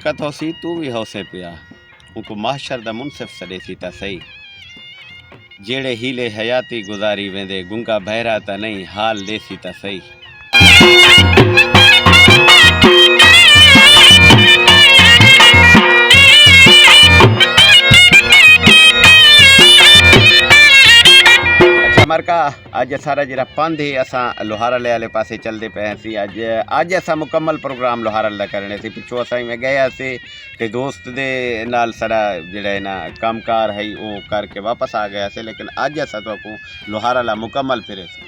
वक़्त होसी तू भी होसे पिया उनको माशर दा मुनसिफ सॾे सी ता सही जेड़े हीले हयाती गुज़ारी वेंदे गुंगा बहरा ता नहीं हाल देसी ता सही। मरका अज सारा जरा पंध ही असां लोहारले वाले पासे चलते पे सी अज असां मुकम्मल प्रोग्राम लोहारल दा करने सी पिछो असां में गया सी ते दोस्त दे नाल सारा जेड़ा है ना कामकार है वो करके वापस आ गया से लेकिन अज असां तो लोहारला मुकम्मल फिरे सी।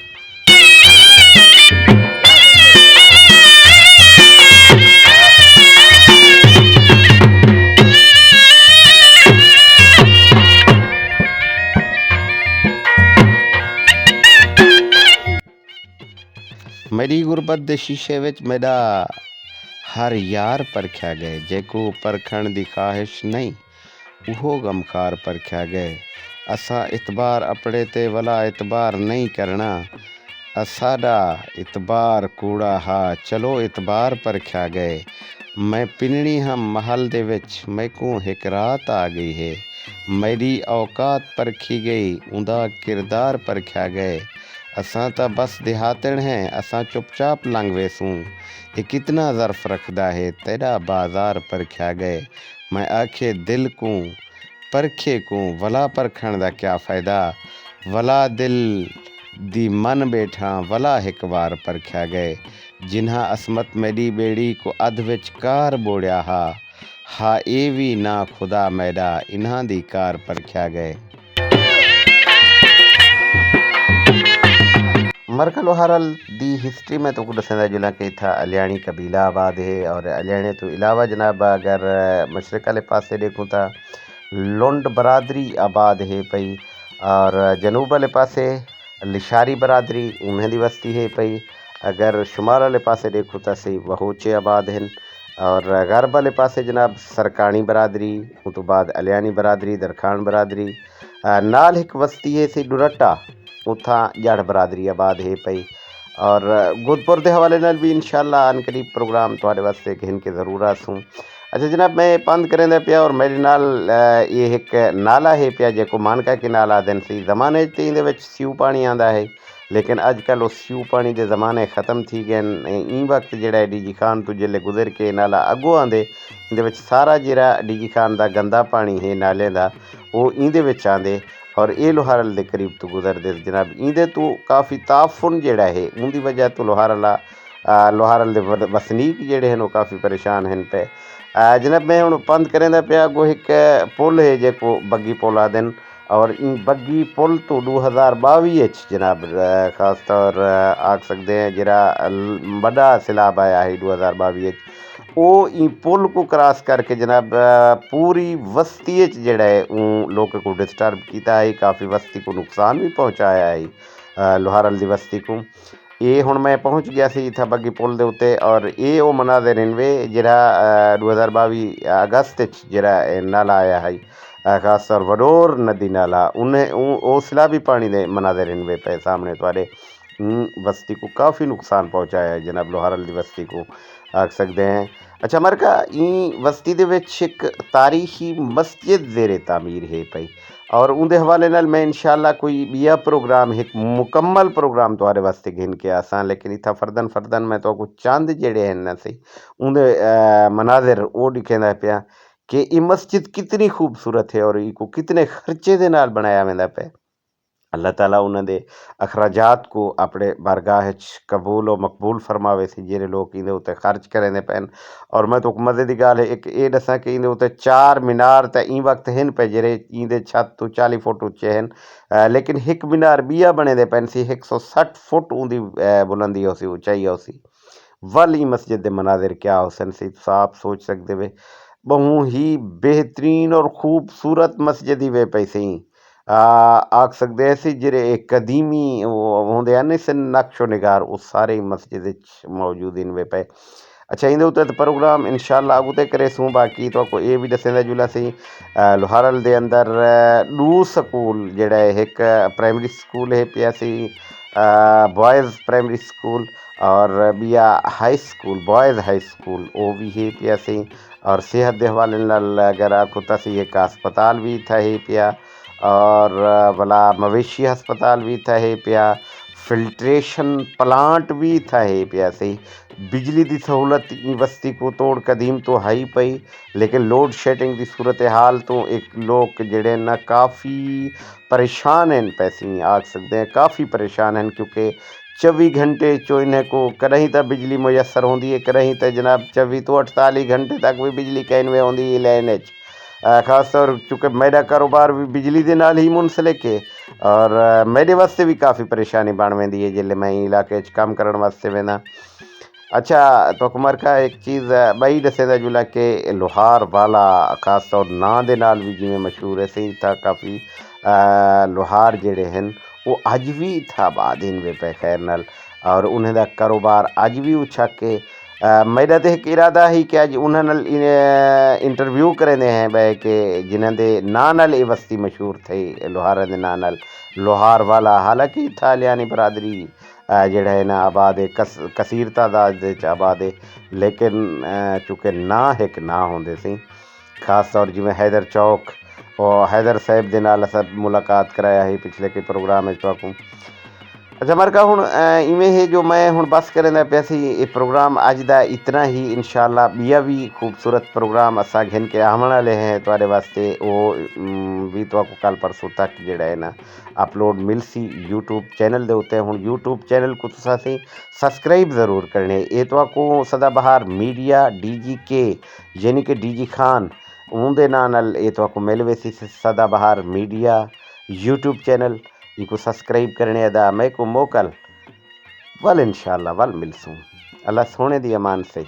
मेरी गुरबत दे शीशे विच मेरा हर यार परख्या गए जेको परखण दी ख्वाहिश नहीं उहो गमखार परख्या गए। असा इतबार अपने ते वला इतबार नहीं करना असाडा इतबार कूड़ा हा चलो इतबार परख्या गए। मैं पिननी हम महल दे विच मैकू हिक रात आ गई है मेरी औकात परखी गई उंदा किरदार परख्या गए। असां तो बस देहातन हैं असां चुपचाप लंघ वेसूं ये कितना ज़र्फ रखदा है तेरा बाजार परख्या गए। मैं आखे दिल को परखे को वला परखण दा क्या फ़ायदा वला दिल दी मन बैठा वला एक बार परख्या गए। जिन्हा असमत मेरी बेड़ी को अध विच कार बोड़िया हा ए भी ना खुदा मैडा इन्हां दी कार परख्या गए। मरका लोहारल दी हिस्ट्री में तो कुछ दसेंदा जुला कि था अलियाणी कबीला आबाद है और अलियाणे तो अलावा जनाब अगर मशरक़ वाले पासे देखूँ तो लुंड बरादरी आबाद है पई और जनूब वाले पासे लिशारी बरादरी उन्हें दी बस्ती है पई। अगर शुमार वाले पासे देखूँ तो सही वहोचे आबाद हैं और गर्ब वाले पासे जनाब सरकानी बरादरी उस तो बाद अलियाणी बरादरी दरखान बरादरी नाल एक बस्ती है सी डुरट्टा उथा जड़ बरादरी आबाद है पई और गुदपुर के हवाले नाल भी इंशाअल्लाह आन करीब प्रोग्राम थोड़े वास्ते कहन के ज़रूर आसूँ। अच्छा जनाब मैं पंध करेंदा पिया और मेरे नाल ये एक नाला है पिया जो मानका के नाला दिन सी ज़माने ते इंदे विच स्यू पानी आंदा है लेकिन अजकल वो स्यू पानी के ज़माने ख़त्म थी गए ई वक्त जेड़ा डीजी खान तो जिले गुजर के नाला अगों आंदे इंदे विच सारा जेड़ा डीजी खान का गंदा पानी है नाले का वो इंदे विच आंदे और ये लोहारल के करीब तो गुजरते जनाब इंदे तो काफ़ी ताफुन जेड़ा है उनकी वजह तो लोहारल के वसनीक जेड़े हैं वो काफ़ी परेशान हैं पे। जनाब मैं हूँ पंध करेंदा पिया गो एक पुल है जो बग्गी पुल आदन और इन बग्गी पुल तो 2022 जनाब खास तौर आख सकते हैं जरा बड़ा सैलाब आया है 2022 वो ई पुल को क्रॉस करके जनाब पूरी वस्ती जड़ा है लोग को डिस्टर्ब किया है काफ़ी वस्ती को नुकसान भी पहुँचाया है लोहारल की वस्ती को। ये हुण मैं पहुँच गया सी इत्थे बग्गी पुल के उत्ते और ये वो मनाज़र इनवे जरा 2022 अगस्त जरा नाला आया है खास तौर वडोर नदी नाला उन्हें वो सैलाबी पानी के मनाज़र इनवे पे सामने थोड़े बस्ती को काफ़ी नुकसान पहुँचाया है जनाब लोहारल की बस्ती को आख सकते हैं। अच्छा मरका ई बस्ती दे विच एक तारीखी मस्जिद ज़ेरे तामीर है पई और उनके हवाले नाल मैं इंशाअल्लाह कोई बिया प्रोग्राम एक मुकम्मल प्रोग्राम तुम्हारे वास्ते गिन के आसा लेकिन इतना फर्दन मैं तो कुछ चंद जेड़े हैं ना सही उनके मनाजिर वो दिखेंदा पिया कि ये मस्जिद कितनी खूबसूरत है और इको कितने खर्चे दे नाल बनाया वेंदा पे। अल्लाह ताला उन्होंने अखराजात को अपने बारगाह कबूल और मकबूल फरमावे सी जेरे लोग इंदे उत्ते खर्च करेंदे पैन और मैं तो मज़े की गाल है एक ये दसा कि इंदे उत्ते 4 मीनार तो ई वक्त हैं पे जेरे इंदे छत तो 40 फुट उच्चे हैं लेकिन एक मीनार बिया बने दे पैन सी 160 फुट उनकी बुलंदी हो सी ऊंचाई हो सी वल ई मस्जिद के मनाजिर क्या हुसन सी आप सोच सकते वे बहु ही बेहतरीन और खूबसूरत मस्जिद ही वे पैसे आख सकते ऐसे जेरे एक कदीमी होंदे हैं से नक्शो निगार वो सारे मस्जिद मौजूद इन वे पे। अच्छा इंदे उत्ते तो प्रोग्राम इंशाअल्लाह अगुते करे सूँ बाकी तो को ये भी दसेंदा जुला सी लोहारल दे अंदर 2 स्कूल जेड़ा है एक प्राइमरी स्कूल है पिया सी बॉयज़ प्राइमरी स्कूल और बिया high school boys high school वो भी है पिया सी اور صحت دے حوالے نال اگر آکھو تسی ایک ہسپتال بھی تھے پیا اور بلا مویشی ہسپتال بھی تھے پیا فلٹریشن پلانٹ بھی تھے پیا سی بجلی دی سہولت وستی کو توڑ قدیم تو ہائی پئی لیکن لوڈ شیڈنگ دی صورتحال تو ایک لوگ جڑے نا کافی پریشان ہیں پیسی آکھ سکتے ہیں کافی پریشان ہیں کیونکہ 24 گھنٹے انہیں کو کرہیں تا بجلی میسر ہوندی ہے کرہیں تا جناب 24 تو 48 گھنٹے تک بھی بجلی کہیں میں ہوندی ہے لین خاص طور چونکہ میرا کاروبار بھی بجلی دے نال ہی منسلک ہے اور میرے واسطے بھی کافی پریشانی بن ویندی ہے جلے میں علاقے کام کرن واسطے وینا اچھا تو کمر کا ایک چیز بئی دسے دا جلا کہ لوہار والا خاص طور نا دے نال بھی جی مشہور ہے سی تھا کافی لوہار جڑے ہیں وہ اج بھی تھا بعد ان وے پہ خیر نال اور انہیں دا کاروبار اج بھی اچھا کے میرا تو ایک ارادہ ہی کہ اج انہوں نال انٹرویو کریں ہیں بے کہ جنہوں دے نا نال یہ بستی مشہور تھی لوہار دے نا نال لوہار والا حالانکہ تھا لیانی برادری جڑا ہے نا آباد ہے کثیر تعداد آباد ہے لیکن چونکہ نا ایک نا ہوندے سی خاص طور جی میں حیدر چوک اور حیدر صاحب دے نال اساں ملاقات کرایا ہے پچھلے کے پروگرام ہے تو اچھا مرکا ہوں ایویں ہے جو میں ہوں بس کریں پیا سی یہ پروگرام اج دا اتنا ہی انشاءاللہ بیا بھی خوبصورت پروگرام اساں گھن کے آمن والے ہیں تواڈے واسطے وہ بھی تو کل پرسوں تک جڑا ہے نا اپلوڈ مل سی یوٹیوب چینل دے ہوتے ہوں یوٹیوب چینل کو تسا سی سبسکرائب ضرور کرنے یہ تو کو سدا بہار میڈیا ڈی جی کے یعنی کہ ڈی جی خان اون دے نال یہ تو کو مل ویسی سدا بہار میڈیا یوٹیوب چینل یہ کو سبسکرائب کرنے ادا میں کو موکل ول انشاءاللہ ول ملسوں اللہ سونے دی امان سے